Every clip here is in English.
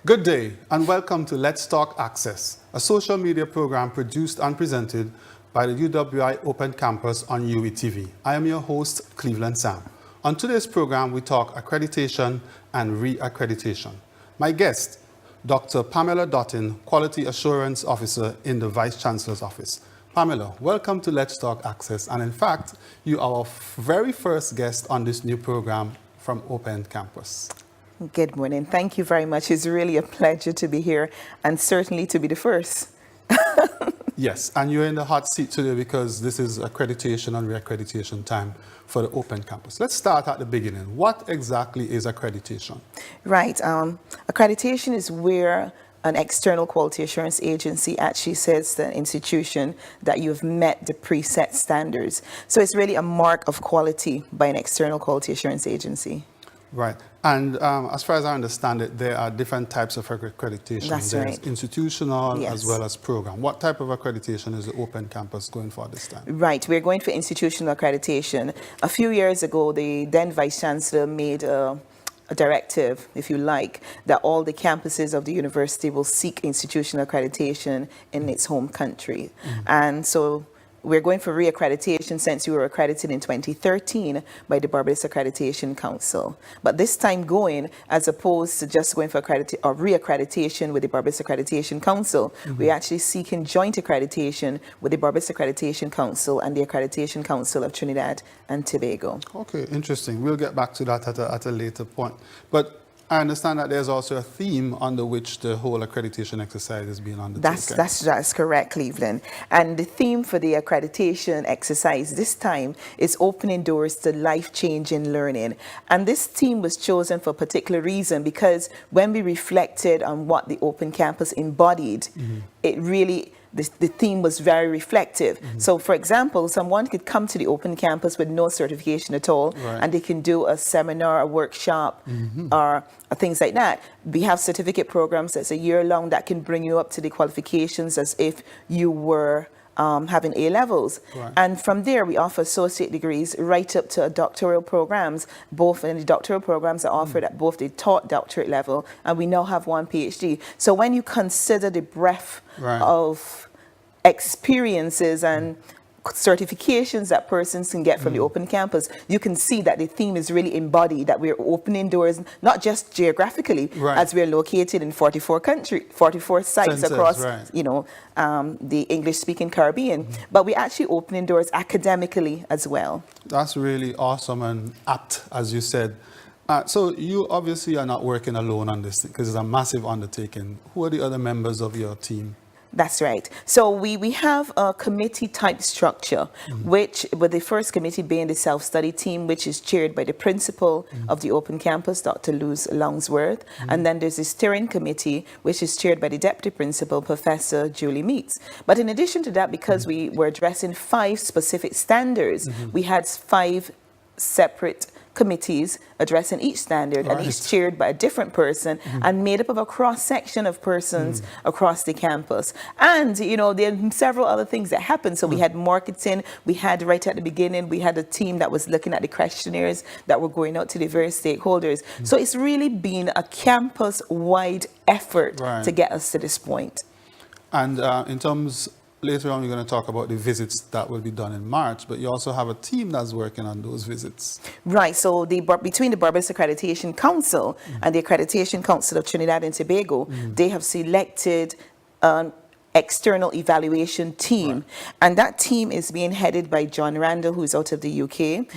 Good day and welcome to Let's Talk Access, a social media program produced and presented by the UWI Open Campus on UWI TV. I am your host, Cleveland Sam. On today's program, we talk accreditation and re-accreditation. My guest, Dr. Pamela Dottin, Quality Assurance Officer in the Vice Chancellor's Office. Pamela, welcome to Let's Talk Access. And in fact, you are our very first guest on this new program from Open Campus. Good morning. Thank you very much. It's really a pleasure to be here and certainly to be the first. Yes, and you're in the hot seat today because this is accreditation and re-accreditation time for the Open Campus. Let's start at the beginning. What exactly is accreditation? Right. Accreditation is where an external quality assurance agency actually says to an institution that you've met the preset standards. So it's really a mark of quality by an external quality assurance agency. Right. And as far as I understand it, there are different types of accreditation. That's There's right. institutional Yes. as well as program. What type of accreditation is the Open Campus going for this time? Right. We're going for institutional accreditation. A few years ago, the then Vice Chancellor made a directive, if you like, that all the campuses of the university will seek institutional accreditation in its home country. And so we're going for re-accreditation since we were accredited in 2013 by the Barbados Accreditation Council. But this time going, as opposed to just going for re-accreditation with the Barbados Accreditation Council, we're actually seeking joint accreditation with the Barbados Accreditation Council and the Accreditation Council of Trinidad and Tobago. Okay, interesting. We'll get back to that at a later point. But I understand that there's also a theme under which the whole accreditation exercise is being undertaken. That's correct, Cleveland. And the theme for the accreditation exercise this time is opening doors to life-changing learning. And this theme was chosen for a particular reason because when we reflected on what the Open Campus embodied, it really the theme was very reflective. So, for example, someone could come to the Open Campus with no certification at all, and they can do a seminar, a workshop, or things like that. We have certificate programs that's a year long that can bring you up to the qualifications as if you were having A levels. And from there, we offer associate degrees right up to doctoral programs. Both in the doctoral programs are offered at both the taught doctorate level, and we now have one PhD. So when you consider the breadth of experiences and certifications that persons can get from the Open Campus, you can see that the theme is really embodied, that we're opening doors, not just geographically, as we're located in 44 sites across, the English-speaking Caribbean, but we're actually opening doors academically as well. That's really awesome and apt, as you said. So you obviously are not working alone on this because it's a massive undertaking. Who are the other members of your team? That's right. So we have a committee type structure, which with the first committee being the self-study team, which is chaired by the principal of the Open Campus, Dr. Luz Longsworth. And then there's the steering committee, which is chaired by the deputy principal, Professor Julie Meeks. But in addition to that, because we were addressing 5 specific standards, we had 5 separate committees addressing each standard, and each chaired by a different person and made up of a cross-section of persons across the campus. And, there are several other things that happened. So we had marketing, we had right at the beginning, we had a team that was looking at the questionnaires that were going out to the various stakeholders. So it's really been a campus-wide effort to get us to this point. And in terms, later on, we're going to talk about the visits that will be done in March, but you also have a team that's working on those visits. Right. So between the Barbados Accreditation Council and the Accreditation Council of Trinidad and Tobago, they have selected an external evaluation team. And that team is being headed by John Randall, who's out of the UK.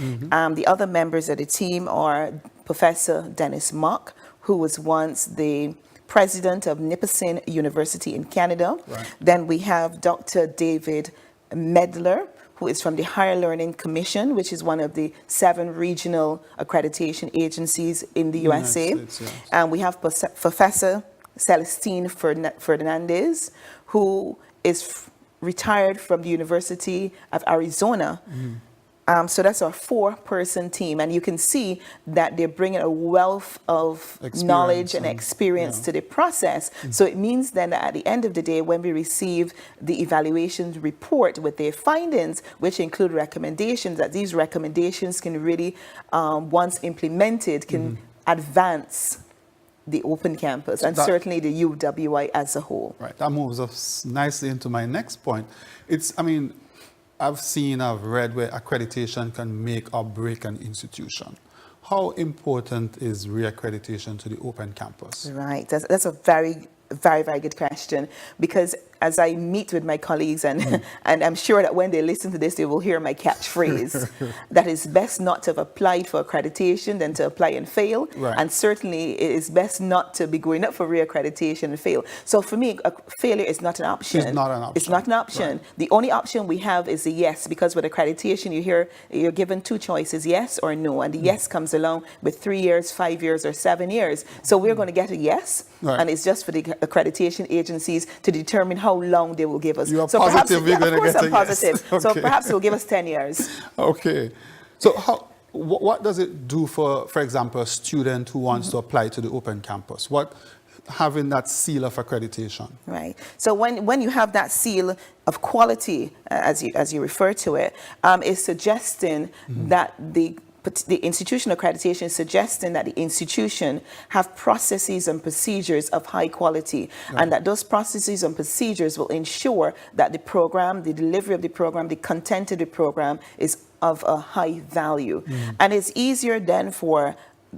The other members of the team are Professor Dennis Mock, who was once the president of Nipissing University in Canada. Then we have Dr. David Medler, who is from the Higher Learning Commission, which is one of the 7 regional accreditation agencies in the USA. And we have Professor Celestine Fernandez, who is retired from the University of Arizona. So that's our 4-person team, and you can see that they're bringing a wealth of knowledge and experience to the process. So it means then that at the end of the day, when we receive the evaluation report with their findings, which include recommendations, that these recommendations can really, once implemented, can advance the open campus and certainly the UWI as a whole. Right. That moves us nicely into my next point. I've read where accreditation can make or break an institution. How important is re-accreditation to the open campus? Right. That's a very, very, very good question, because as I meet with my colleagues, and I'm sure that when they listen to this, they will hear my catchphrase that it's best not to have applied for accreditation than to apply and fail. Right. And certainly it is best not to be going up for re-accreditation and fail. So for me, a failure is not an option. It's not an option. It's not an option. Right. The only option we have is the yes, because with accreditation, you're given two choices, yes or no. And the yes comes along with 3 years, 5 years, or 7 years. So we're going to get a yes, and it's just for the accreditation agencies to determine how long they will give us. You are so positive perhaps, we're going to get a positive. yes. Okay. So perhaps they'll give us 10 years. Okay. So what does it do for example, a student who wants to apply to the open campus? What having that seal of accreditation? Right. So when you have that seal of quality, as you refer to it, is suggesting that the institution accreditation is suggesting that the institution have processes and procedures of high quality, and that those processes and procedures will ensure that the program, the delivery of the program, the content of the program is of a high value. And it's easier then for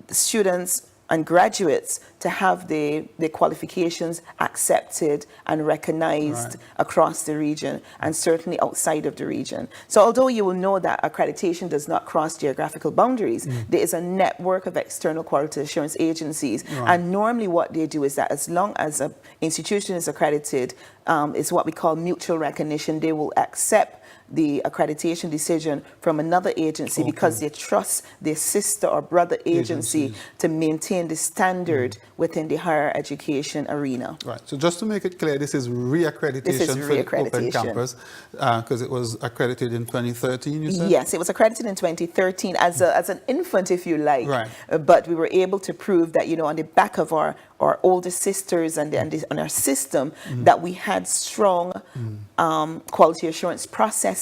students and graduates to have the qualifications accepted and recognized across the region, and certainly outside of the region. So although you will know that accreditation does not cross geographical boundaries, there is a network of external quality assurance agencies. And normally what they do is that as long as an institution is accredited, it's what we call mutual recognition. They will accept the accreditation decision from another agency because they trust their sister or brother agency to maintain the standard within the higher education arena. Right. So just to make it clear, this is re-accreditation for the open campus, because it was accredited in 2013, you said? Yes, it was accredited in 2013 as an infant, if you like. Right. But we were able to prove that, on the back of our older sisters and our system, that we had strong quality assurance processes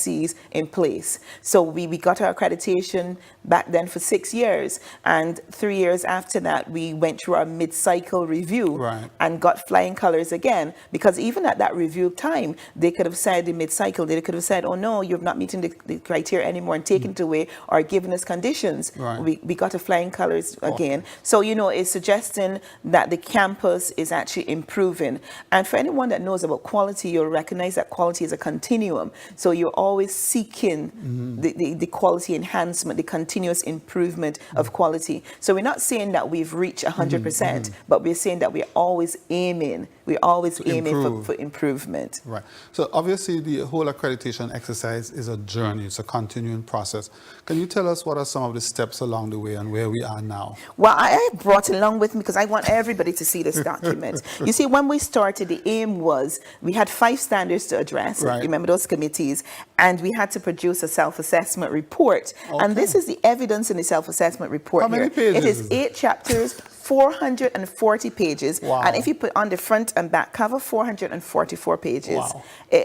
in place. So we got our accreditation back then for 6 years, and 3 years after that we went through our mid-cycle review and got flying colors again, because even at that review time they could have said in mid-cycle, they could have said, oh no, you're not meeting the criteria anymore, and taken it away or given us conditions. We got a flying colors again. So it's suggesting that the campus is actually improving. And for anyone that knows about quality, you'll recognize that quality is a continuum. So you're always seeking the quality enhancement, the continuous improvement of quality. So we're not saying that we've reached 100%, but we're saying that we're always aiming for improvement. Right. So obviously the whole accreditation exercise is a journey, it's a continuing process. Can you tell us what are some of the steps along the way and where we are now? Well, I brought it along with me because I want everybody to see this document. You see, when we started, the aim was we had 5 standards to address. Remember those committees, and we had to produce a self-assessment report. And this is the evidence in the self-assessment report. How many pages? It is 8 chapters, 440 pages. Wow. And if you put on the front and back cover, 444 pages.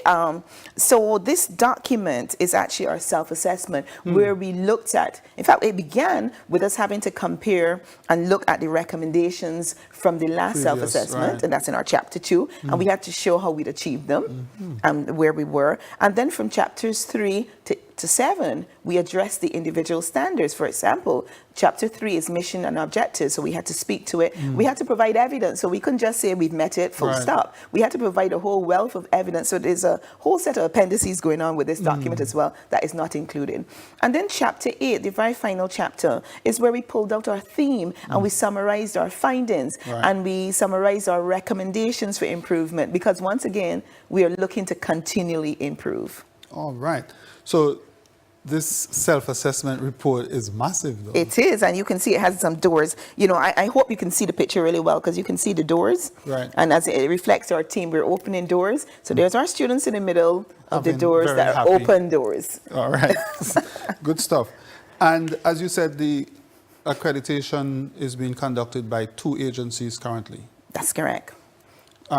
Wow. So this document is actually our self-assessment, where we looked at, in fact, it began with us having to compare and look at the recommendations from the last self-assessment, and that's in our chapter 2, and we had to show how we'd achieved them and where we were. And then from chapters 3 to 7, we addressed the individual standards. For example, chapter 3 is mission and objectives, so we had to speak to it. We had to provide evidence, so we couldn't just say we've met it, full stop. We had to provide a whole wealth of evidence, so there's a whole set of appendices going on with this document as well that is not included. And then chapter 8, the very final chapter, is where we pulled out our theme and we summarized our findings and we summarized our recommendations for improvement, because once again, we are looking to continually improve. All right. So this self-assessment report is massive, though. It is, and you can see it has some doors. I hope you can see the picture really well, because you can see the doors. Right. And as it reflects our team, we're opening doors. So there's our students in the middle of the doors that are open doors. All right. Good stuff. And as you said, the accreditation is being conducted by 2 agencies currently. That's correct.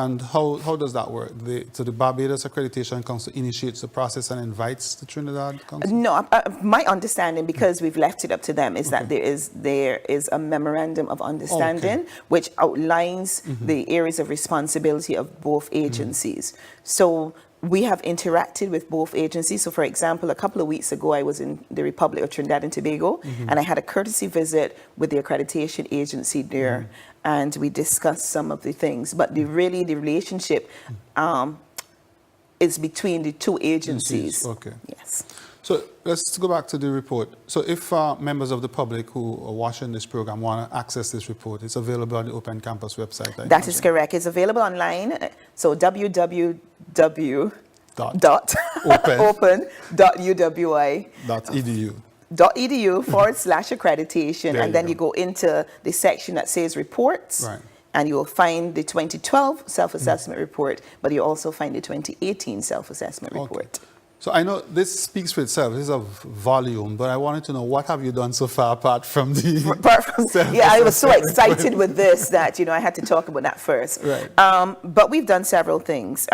And how does that work? So the Barbados Accreditation Council initiates the process and invites the Trinidad Council? No, my understanding, because we've left it up to them, is that there is a memorandum of understanding which outlines the areas of responsibility of both agencies. So we have interacted with both agencies. So, for example, a couple of weeks ago, I was in the Republic of Trinidad and Tobago, and I had a courtesy visit with the accreditation agency there, and we discussed some of the things. But the relationship is between the two agencies. Okay. Yes. So let's go back to the report. So if members of the public who are watching this program want to access this report, it's available on the Open Campus website. That is correct. It's available online. So www.open.uwi.edu .edu/accreditation, and then you go into the section that says reports, and you will find the 2012 self-assessment report, but you also find the 2018 self-assessment report. So I know this speaks for itself. This is a volume, but I wanted to know, what have you done so far apart from the... Yeah, I was so excited with this that, I had to talk about that first. Right. But we've done several things.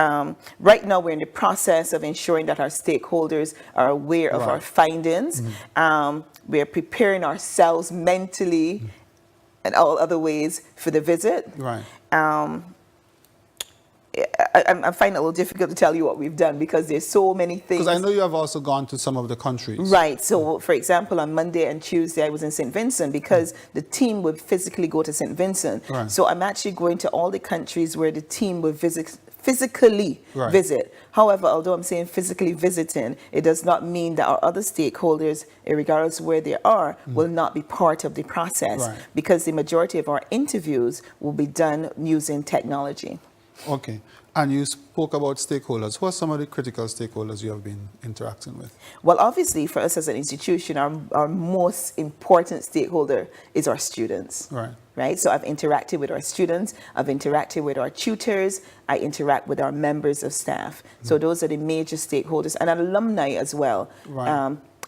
Right now, we're in the process of ensuring that our stakeholders are aware of our findings. We're preparing ourselves mentally and all other ways for the visit. Right. I find it a little difficult to tell you what we've done because there's so many things. Because I know you have also gone to some of the countries. Right. So, for example, on Monday and Tuesday, I was in St. Vincent because the team would physically go to St. Vincent. Right. So I'm actually going to all the countries where the team would physically visit. However, although I'm saying physically visiting, it does not mean that our other stakeholders, regardless of where they are, will not be part of the process, because the majority of our interviews will be done using technology. Okay. And you spoke about stakeholders. Who are some of the critical stakeholders you have been interacting with? Well, obviously, for us as an institution, our most important stakeholder is our students. Right? So I've interacted with our students, I've interacted with our tutors, I interact with our members of staff. So those are the major stakeholders, and alumni as well.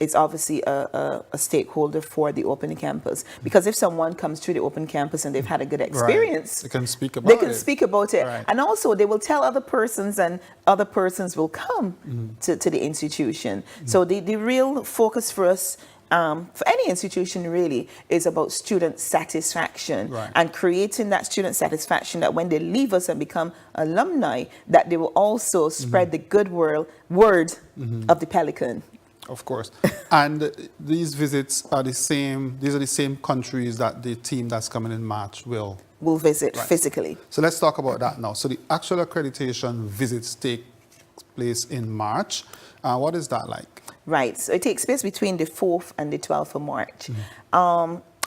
It's obviously a stakeholder for the Open Campus, because if someone comes to the Open Campus and they've had a good experience, they can speak about it. They can speak about it, and also they will tell other persons, and other persons will come to the institution. So the real focus for us, for any institution really, is about student satisfaction, and creating that student satisfaction that when they leave us and become alumni, that they will also spread the good word of the Pelican. Of course. And these visits are the same, these are the same countries that the team that's coming in March will visit physically. So let's talk about that now. So the actual accreditation visits take place in March. What is that like? Right. So it takes place between the 4th and the 12th of March.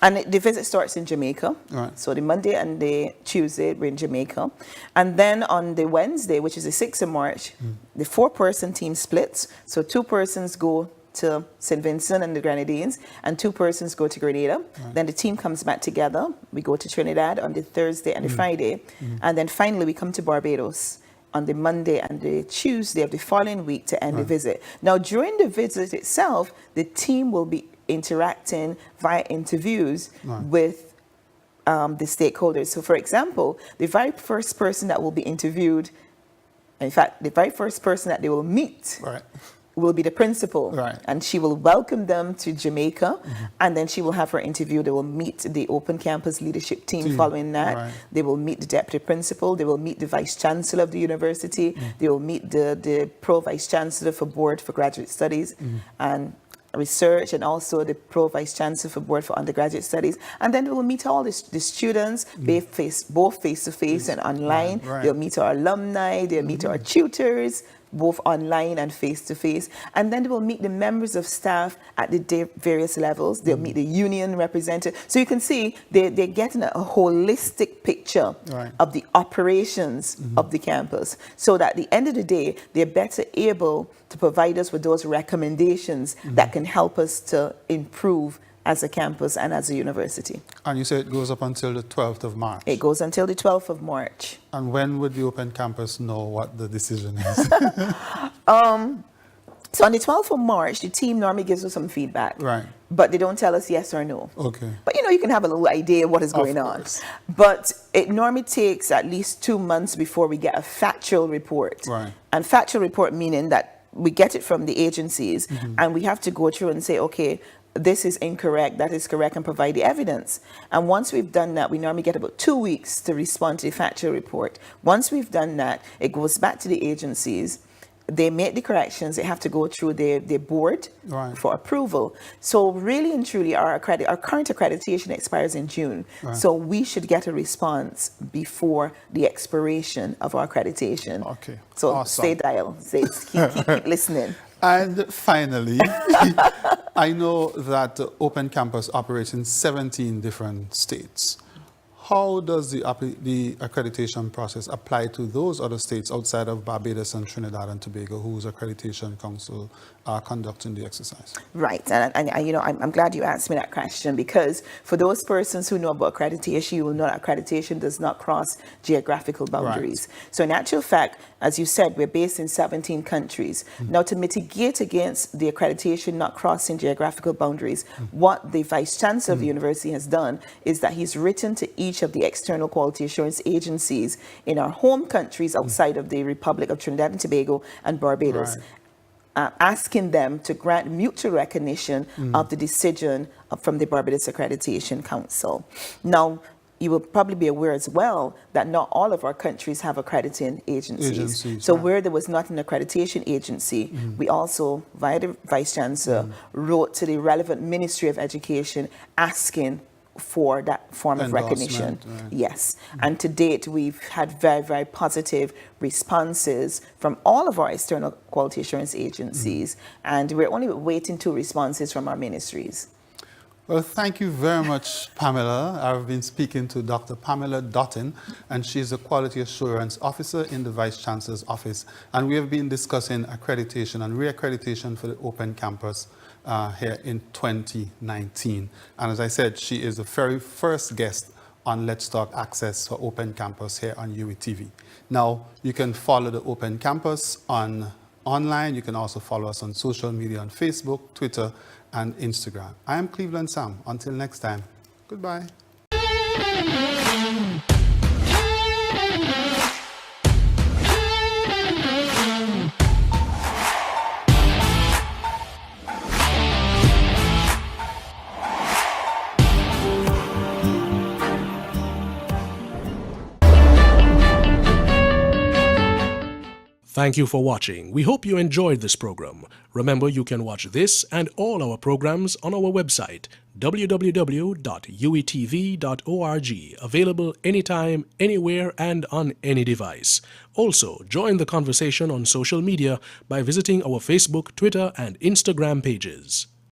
And the visit starts in Jamaica. So the Monday and the Tuesday, we're in Jamaica. And then on the Wednesday, which is the 6th of March, the 4-person team splits. So 2 persons go to St. Vincent and the Grenadines, and 2 persons go to Grenada. Then the team comes back together. We go to Trinidad on the Thursday and the Friday. And then finally, we come to Barbados on the Monday and the Tuesday of the following week to end the visit. Now, during the visit itself, the team will be interacting via interviews with the stakeholders. So, for example, the very first person that will be interviewed, in fact, the very first person that they will meet will be the principal, and she will welcome them to Jamaica, and then she will have her interview. They will meet the Open Campus leadership team following that. They will meet the deputy principal. They will meet the vice chancellor of the university. They will meet the pro vice chancellor for board for graduate studies and research, and also the pro vice chancellor for board for undergraduate studies. And then they will meet all the students, both face to face and online. They'll meet our alumni. They'll meet our tutors, both online and face-to-face. And then they will meet the members of staff at the various levels. They'll meet the union representative. So you can see they're getting a holistic picture of the operations of the campus, so that at the end of the day, they're better able to provide us with those recommendations that can help us to improve as a campus and as a university. And you say it goes up until the 12th of March? It goes until the 12th of March. And when would the Open Campus know what the decision is? So on the 12th of March, the team normally gives us some feedback. but they don't tell us yes or no. Okay. But you can have a little idea what is going on. But it normally takes at least 2 months before we get a factual report. Right. And factual report meaning that we get it from the agencies and we have to go through and say, okay, this is incorrect, that is correct, and provide the evidence. And once we've done that, we normally get about 2 weeks to respond to the factual report. Once we've done that, it goes back to the agencies. They make the corrections. They have to go through their board for approval. So really and truly, our current accreditation expires in June. Right. So we should get a response before the expiration of our accreditation. Okay. So awesome. Stay dialed. Keep listening. And finally, I know that Open Campus operates in 17 different states. How does the accreditation process apply to those other states outside of Barbados and Trinidad and Tobago, whose accreditation council are conducting the exercise? Right, and I'm glad you asked me that question, because for those persons who know about accreditation, you will know that accreditation does not cross geographical boundaries. Right. So in actual fact, as you said, we're based in 17 countries. Now, to mitigate against the accreditation not crossing geographical boundaries, what the Vice Chancellor of the university has done is that he's written to each of the external quality assurance agencies in our home countries outside of the Republic of Trinidad and Tobago and Barbados, asking them to grant mutual recognition of the decision from the Barbados Accreditation Council. Now, you will probably be aware as well that not all of our countries have accrediting agencies. So where there was not an accreditation agency, we also, via the Vice Chancellor, wrote to the relevant Ministry of Education asking for that form of recognition. Right. Yes. And to date, we've had very, very positive responses from all of our external quality assurance agencies, and we're only waiting 2 responses from our ministries. Well, thank you very much, Pamela. I've been speaking to Dr. Pamela Dottin, and she's a Quality Assurance Officer in the Vice Chancellor's Office. And we have been discussing accreditation and re-accreditation for the Open Campus here in 2019. And as I said, she is the very first guest on Let's Talk Access for Open Campus here on UWI. Now, you can follow the Open Campus online. You can also follow us on social media on Facebook, Twitter, and Instagram. I am Cleveland Sam. Until next time, goodbye. Thank you for watching. We hope you enjoyed this program. Remember, you can watch this and all our programs on our website, www.uitv.org, available anytime, anywhere, and on any device. Also, join the conversation on social media by visiting our Facebook, Twitter, and Instagram pages.